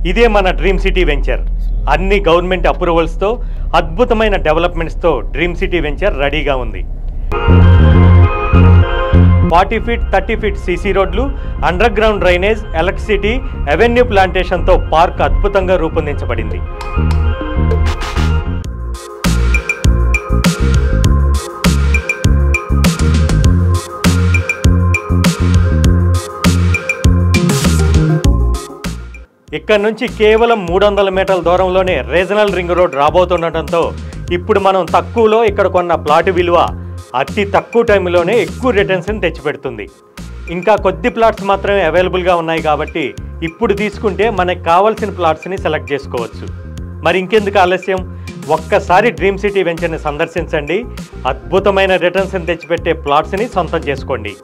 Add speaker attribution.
Speaker 1: ఇదే మన dream city venture. అన్ని గవర్నమెంట్ అప్రూవల్స్తో అద్భుతమైన డెవలప్మెంట్స్తో డ్రీమ్ సిటీ వెంచర్ రెడీగా ఉంది. 40 ఫీట్ 30 ఫీట్ సీసీ రోడ్లు, under ground drainage, electricity, avenue ప్లాంటేషన్తో పార్క్ అద్భుతంగా రూపొందించబడింది. ఇక్కడ నుంచి కేవలం 300 మీటర్ల దూరంలోనే రీజనల్ రింగ్ రోడ్ రాబోతుండటంతో ఇప్పుడు మనం తక్కువలో ఇక్కడ కొన్న ప్లాట్ విలువ అతి తక్కువ టైంలోనే ఎక్కువ రిటర్న్స్ని తెచ్చిపెడుతుంది. ఇంకా కొద్ది ప్లాట్స్ మాత్రమే అవైలబుల్గా ఉన్నాయి కాబట్టి ఇప్పుడు తీసుకుంటే మనకు కావాల్సిన ప్లాట్స్ని సెలెక్ట్ చేసుకోవచ్చు. మరి ఇంకెందుకు ఆలస్యం, ఒక్కసారి డ్రీమ్ సిటీ వెంచర్ని సందర్శించండి. అద్భుతమైన రిటర్న్స్ని తెచ్చిపెట్టే ప్లాట్స్ని సొంతం చేసుకోండి.